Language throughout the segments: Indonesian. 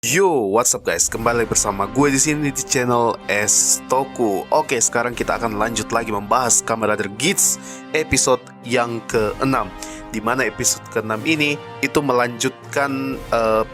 Yo, what's up guys? Kembali bersama gue di sini di channel Estoku. Oke, sekarang kita akan lanjut lagi membahas Kamen Rider Geats episode yang ke-6. Dimana episode ke-6 ini itu melanjutkan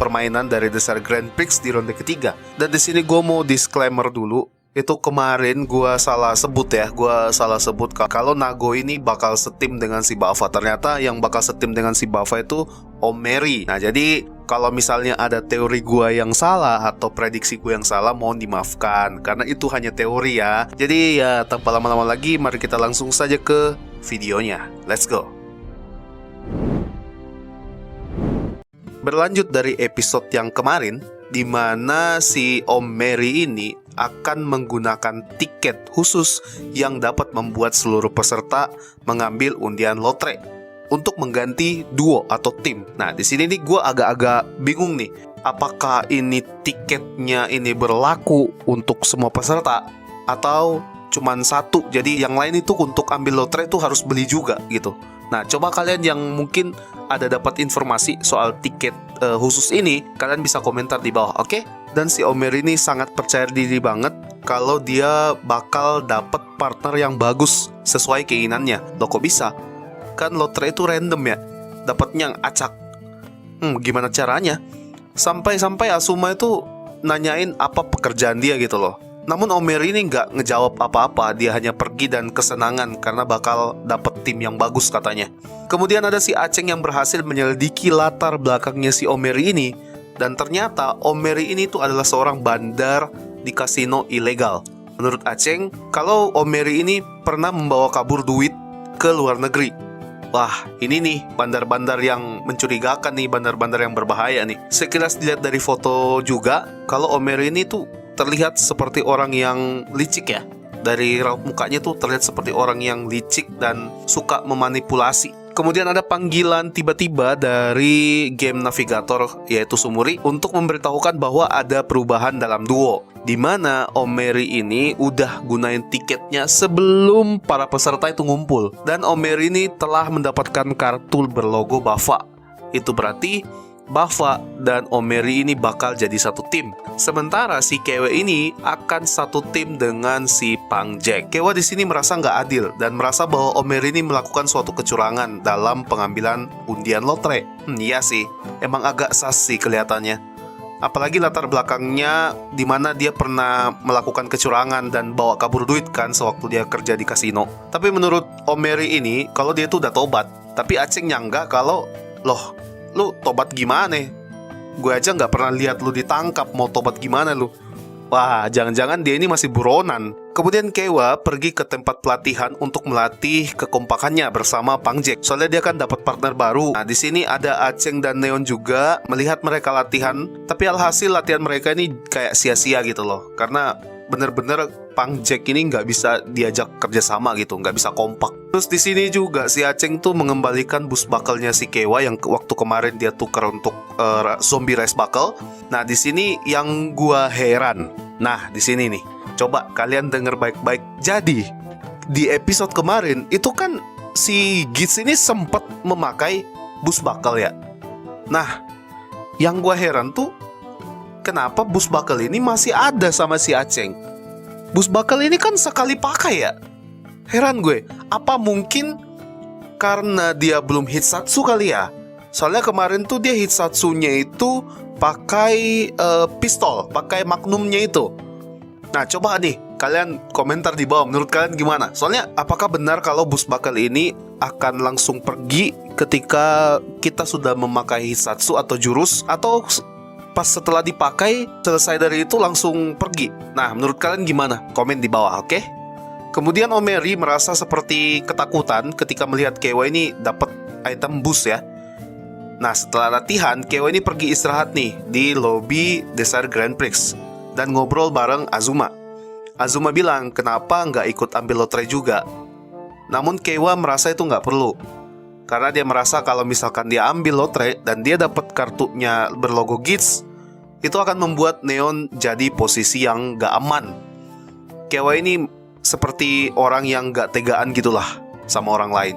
permainan dari Desert Grand Prix di ronde ketiga. Dan di sini gue mau disclaimer dulu. Itu kemarin gue salah sebut kalau Nago ini bakal setim dengan si Bava. Ternyata yang bakal setim dengan si Bava itu Omeri. Nah, jadi kalau misalnya ada teori gua yang salah atau prediksi gua yang salah, mohon dimaafkan karena itu hanya teori ya. Jadi ya tanpa lama-lama lagi, mari kita langsung saja ke videonya. Let's go. Berlanjut dari episode yang kemarin, di mana si Om Mary ini akan menggunakan tiket khusus yang dapat membuat seluruh peserta mengambil undian lotre untuk mengganti duo atau tim. Nah, di sini nih gue agak-agak bingung nih. Apakah ini tiketnya ini berlaku untuk semua peserta atau cuman satu? Jadi yang lain itu untuk ambil lotre itu harus beli juga gitu. Nah, coba kalian yang mungkin ada dapat informasi soal tiket khusus ini, kalian bisa komentar di bawah, oke? Dan si Omer ini sangat percaya diri banget kalau dia bakal dapat partner yang bagus sesuai keinginannya. Loh, kok bisa? Kan lotre itu random ya, dapatnya yang acak. Gimana caranya? Sampai Asuma itu nanyain apa pekerjaan dia gitu loh. Namun Omer ini nggak ngejawab apa-apa. Dia hanya pergi dan kesenangan karena bakal dapet tim yang bagus katanya. Kemudian ada si Aceng yang berhasil menyelidiki latar belakangnya si Omer ini. Dan ternyata Omer ini tuh adalah seorang bandar di kasino ilegal. Menurut Aceng, kalau Omer ini pernah membawa kabur duit ke luar negeri. Wah, ini nih bandar-bandar yang mencurigakan nih, bandar-bandar yang berbahaya nih. Sekilas dilihat dari foto juga, kalau Omer ini tuh terlihat seperti orang yang licik ya. Dari raut mukanya tuh terlihat seperti orang yang licik dan suka memanipulasi. Kemudian ada panggilan tiba-tiba dari game navigator yaitu Sumuri untuk memberitahukan bahwa ada perubahan dalam duo, di mana Omeri ini udah gunain tiketnya sebelum para peserta itu ngumpul. Dan Omeri ini telah mendapatkan kartu berlogo Bava. Itu berarti Bava dan Omeri ini bakal jadi satu tim. Sementara si Kewe ini akan satu tim dengan si Pangjek. Kewa di sini merasa nggak adil dan merasa bahwa Omeri ini melakukan suatu kecurangan dalam pengambilan undian lotre. Iya sih, emang agak sas sih kelihatannya. Apalagi latar belakangnya di mana dia pernah melakukan kecurangan dan bawa kabur duit kan sewaktu dia kerja di kasino. Tapi menurut Omeri ini, kalau dia tuh udah tobat. Tapi Aceng nyangka kalau, loh, lu tobat gimana? Gue aja nggak pernah lihat lu ditangkap, mau tobat gimana lu? Wah, jangan-jangan dia ini masih buronan. Kemudian Kewa pergi ke tempat pelatihan untuk melatih kekompakannya bersama Pangjek. Soalnya dia kan dapat partner baru. Nah, di sini ada Aceng dan Neon juga melihat mereka latihan, tapi alhasil latihan mereka ini kayak sia-sia gitu loh. Karena bener-bener Pangjek ini nggak bisa diajak kerjasama gitu, nggak bisa kompak. Terus di sini juga si Aceng tuh mengembalikan bus buckle-nya si Kewa yang waktu kemarin dia tukar untuk zombie race buckle. Nah, di sini yang gua heran. Nah, di sini nih, coba kalian denger baik-baik. Jadi di episode kemarin itu kan si Geats ini sempat memakai bus buckle ya. Nah, yang gua heran tuh kenapa bus buckle ini masih ada sama si Aceng. Bus buckle ini kan sekali pakai ya. Heran gue, apa mungkin karena dia belum hitsatsu kali ya? Soalnya kemarin tuh dia hitsatsunya itu pakai pistol, pakai magnumnya itu. Nah, coba nih kalian komentar di bawah, menurut kalian gimana? Soalnya apakah benar kalau bus buckle ini akan langsung pergi ketika kita sudah memakai hitsatsu atau jurus, atau pas setelah dipakai, selesai dari itu langsung pergi? Nah, menurut kalian gimana? Komen di bawah, oke? Kemudian Omeri merasa seperti ketakutan ketika melihat Kewa ini dapat item boost ya. Nah, setelah latihan, Kewa ini pergi istirahat nih di lobi Desert Grand Prix dan ngobrol bareng Azuma. Azuma bilang kenapa nggak ikut ambil lotre juga. Namun Kewa merasa itu nggak perlu, karena dia merasa kalau misalkan dia ambil lotre dan dia dapat kartunya berlogo Geats, itu akan membuat Neon jadi posisi yang gak aman. Kewa ini seperti orang yang gak tegaan gitulah sama orang lain.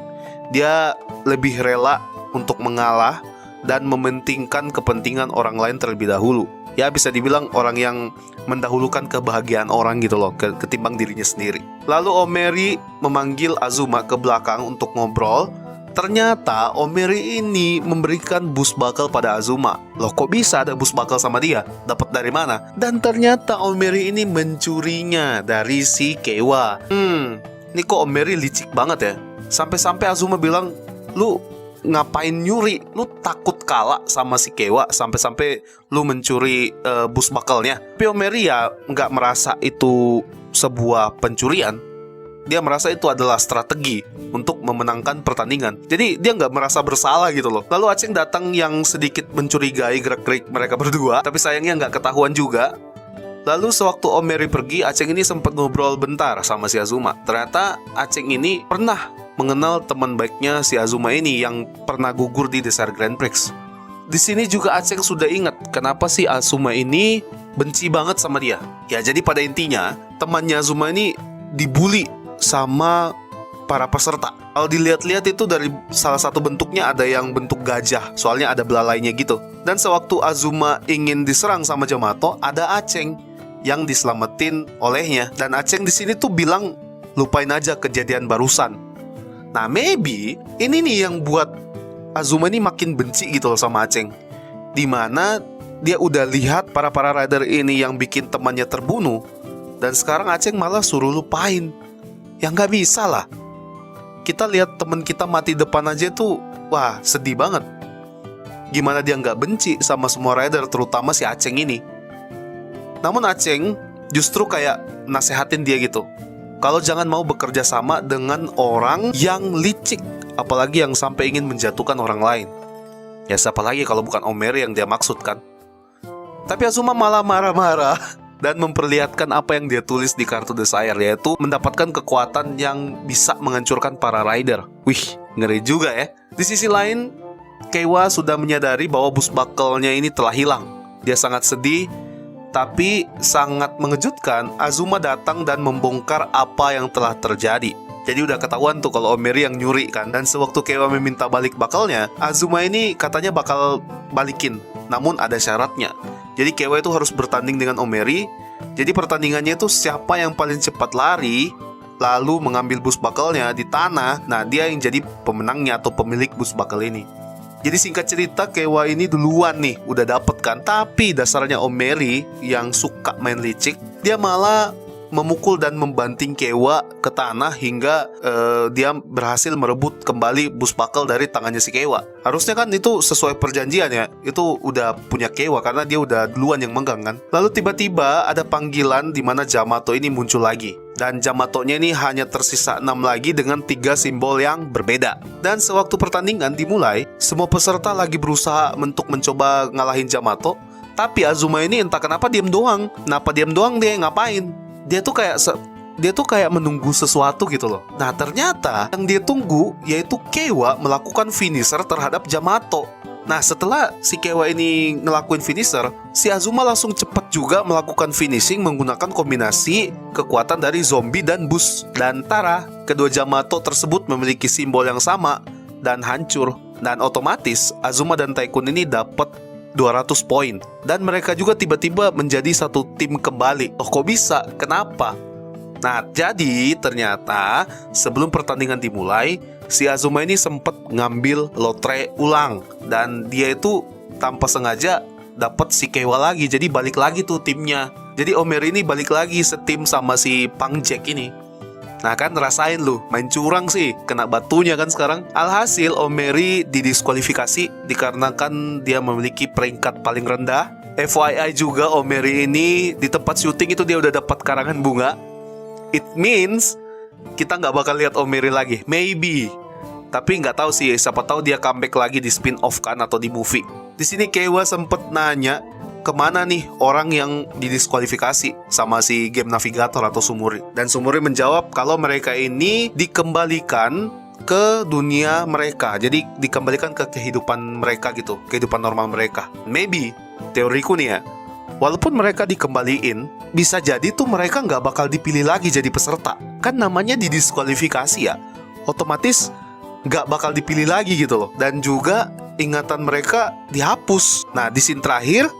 Dia lebih rela untuk mengalah dan mementingkan kepentingan orang lain terlebih dahulu. Ya bisa dibilang orang yang mendahulukan kebahagiaan orang gitu loh, ketimbang dirinya sendiri. Lalu Om Mary memanggil Azuma ke belakang untuk ngobrol. Ternyata Om Mary ini memberikan bus bakal pada Azuma. Loh, kok bisa ada bus bakal sama dia? Dapat dari mana? Dan ternyata Om Mary ini mencurinya dari si Keiwa. Ini kok Om Mary licik banget ya. Sampai-sampai Azuma bilang, lu ngapain nyuri? Lu takut kalah sama si Keiwa sampai-sampai lu mencuri bus bakalnya. Tapi Om Mary ya nggak merasa itu sebuah pencurian. Dia merasa itu adalah strategi untuk memenangkan pertandingan. Jadi dia nggak merasa bersalah gitu loh. Lalu Aceng datang yang sedikit mencurigai gerak-gerik mereka berdua, tapi sayangnya nggak ketahuan juga. Lalu sewaktu Om Mary pergi, Aceng ini sempat ngobrol bentar sama si Azuma. Ternyata Aceng ini pernah mengenal teman baiknya si Azuma ini yang pernah gugur di Desert Grand Prix. Di sini juga Aceng sudah ingat kenapa si Azuma ini benci banget sama dia. Ya jadi pada intinya temannya Azuma ini dibully sama para peserta. Kalau dilihat-lihat itu dari salah satu bentuknya ada yang bentuk gajah, soalnya ada belalainya gitu. Dan sewaktu Azuma ingin diserang sama Yamato, ada Aceng yang diselamatin olehnya. Dan Aceng di sini tuh bilang lupain aja kejadian barusan. Nah maybe ini nih yang buat Azuma ini makin benci gitu loh sama Aceng. Dimana dia udah lihat para rider ini yang bikin temannya terbunuh, dan sekarang Aceng malah suruh lupain. Ya nggak bisa lah. Kita lihat teman kita mati depan aja tuh, wah sedih banget. Gimana dia nggak benci sama semua rider, terutama si Aceng ini. Namun Aceng justru kayak nasehatin dia gitu. Kalau jangan mau bekerja sama dengan orang yang licik, apalagi yang sampai ingin menjatuhkan orang lain. Ya siapa lagi kalau bukan Om Mary yang dia maksud kan. Tapi Azuma malah marah-marah dan memperlihatkan apa yang dia tulis di kartu Desire, yaitu mendapatkan kekuatan yang bisa menghancurkan para rider. Wih, ngeri juga ya. Di sisi lain, Keiwa sudah menyadari bahwa bus bakalnya ini telah hilang. Dia sangat sedih, tapi sangat mengejutkan Azuma datang dan membongkar apa yang telah terjadi. Jadi udah ketahuan tuh kalau Om Mary yang nyuri kan. Dan sewaktu Keiwa meminta balik bakalnya, Azuma ini katanya bakal balikin, namun ada syaratnya. Jadi Keiwa itu harus bertanding dengan Om Mary. Jadi pertandingannya itu siapa yang paling cepat lari lalu mengambil bus bakalnya di tanah, nah dia yang jadi pemenangnya atau pemilik bus bakal ini. Jadi singkat cerita, Keiwa ini duluan nih udah dapet kan. Tapi dasarnya Om Mary yang suka main licik, dia malah memukul dan membanting Keiwa ke tanah hingga dia berhasil merebut kembali bus bakal dari tangannya si Keiwa. Harusnya kan itu sesuai perjanjian ya, itu udah punya Keiwa karena dia udah duluan yang megang kan. Lalu tiba-tiba ada panggilan di mana Yamato ini muncul lagi. Dan Yamatonya ini hanya tersisa 6 lagi dengan 3 simbol yang berbeda. Dan sewaktu pertandingan dimulai, semua peserta lagi berusaha untuk mencoba ngalahin Yamato. Tapi Azuma ini entah kenapa diam doang. Kenapa diam doang, dia ngapain? Dia tuh kayak menunggu sesuatu gitu loh. Nah ternyata yang dia tunggu yaitu Keiwa melakukan finisher terhadap Yamato. Nah setelah si Keiwa ini ngelakuin finisher, si Azuma langsung cepat juga melakukan finishing menggunakan kombinasi kekuatan dari zombie dan bus. Dan tara, kedua Yamato tersebut memiliki simbol yang sama dan hancur. Dan otomatis Azuma dan Tycoon ini dapat 200 poin. Dan mereka juga tiba-tiba menjadi satu tim kembali. Oh kok bisa? Kenapa? Nah jadi ternyata sebelum pertandingan dimulai, si Azuma ini sempat ngambil lotre ulang. Dan dia itu tanpa sengaja dapat si Keiwa lagi. Jadi balik lagi tuh timnya. Jadi Om Mary ini balik lagi setim sama si Pang Jack ini. Nah kan rasain lu, main curang sih, kena batunya kan sekarang. Alhasil Om Mary didiskualifikasi dikarenakan dia memiliki peringkat paling rendah. FYI juga Om Mary ini di tempat syuting itu dia udah dapat karangan bunga. It means kita nggak bakal lihat Om Mary lagi, maybe. Tapi nggak tahu sih, siapa tahu dia comeback lagi di spin-off kan atau di movie. Di sini Keiwa sempet nanya kemana nih orang yang didiskualifikasi sama si game navigator atau Sumuri. Dan Sumuri menjawab kalau mereka ini dikembalikan ke dunia mereka. Jadi dikembalikan ke kehidupan mereka gitu, kehidupan normal mereka. Maybe, teoriku nih ya, walaupun mereka dikembaliin, bisa jadi tuh mereka nggak bakal dipilih lagi jadi peserta. Kan namanya didiskualifikasi ya, otomatis nggak bakal dipilih lagi gitu loh. Dan juga ingatan mereka dihapus. Nah di scene terakhir,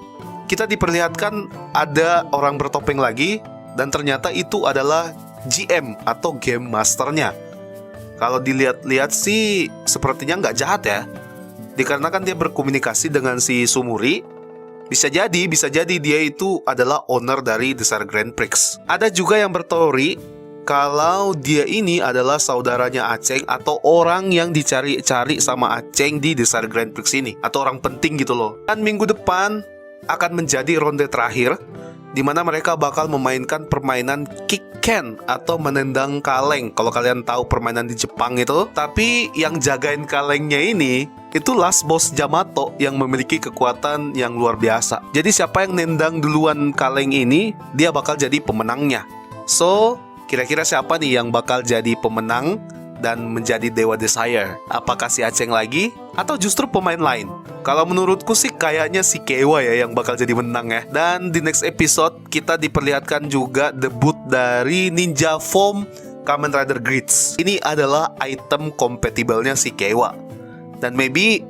kita diperlihatkan ada orang bertopeng lagi, dan ternyata itu adalah GM atau Game Masternya. Kalau dilihat-lihat sih sepertinya nggak jahat ya, dikarenakan dia berkomunikasi dengan si Sumuri. Bisa jadi dia itu adalah owner dari Desert Grand Prix. Ada juga yang berteori kalau dia ini adalah saudaranya Aceng atau orang yang dicari-cari sama Aceng di Desert Grand Prix ini, atau orang penting gitu loh. Dan minggu depan akan menjadi ronde terakhir, di mana mereka bakal memainkan permainan kick can atau menendang kaleng. Kalau kalian tahu permainan di Jepang itu. Tapi yang jagain kalengnya ini itu last boss Yamato yang memiliki kekuatan yang luar biasa. Jadi siapa yang nendang duluan kaleng ini, dia bakal jadi pemenangnya. So, kira-kira siapa nih yang bakal jadi pemenang dan menjadi Dewa Desire? Apakah si Aceng lagi? Atau justru pemain lain? Kalau menurutku sih kayaknya si Keiwa ya yang bakal jadi menang ya. Dan di next episode kita diperlihatkan juga debut dari Ninja Form Kamen Rider Grids. Ini adalah item compatible-nya si Keiwa. Dan maybe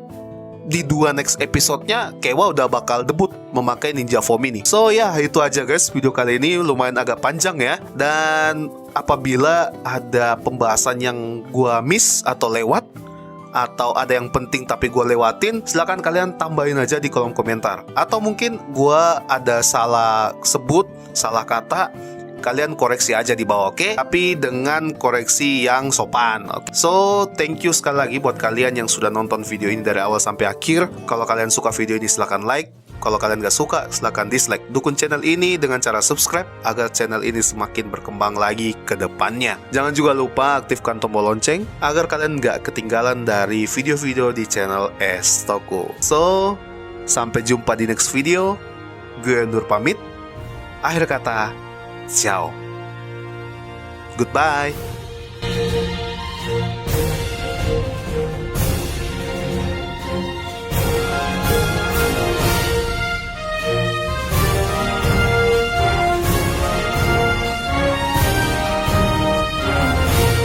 di 2 next episode-nya Keiwa udah bakal debut memakai Ninja Form ini. So ya, itu aja guys, video kali ini lumayan agak panjang ya. Dan apabila ada pembahasan yang gua miss atau lewat, atau ada yang penting tapi gue lewatin, silahkan kalian tambahin aja di kolom komentar. Atau mungkin gue ada salah sebut, salah kata, kalian koreksi aja di bawah, oke? Tapi dengan koreksi yang sopan, oke? So, thank you sekali lagi buat kalian yang sudah nonton video ini dari awal sampai akhir. Kalau kalian suka video ini silahkan like. Kalau kalian gak suka, silahkan dislike. Dukung channel ini dengan cara subscribe agar channel ini semakin berkembang lagi ke depannya. Jangan juga lupa aktifkan tombol lonceng agar kalian gak ketinggalan dari video-video di channel Estoku. So, sampai jumpa di next video. Gue Nur pamit. Akhir kata, ciao. Goodbye.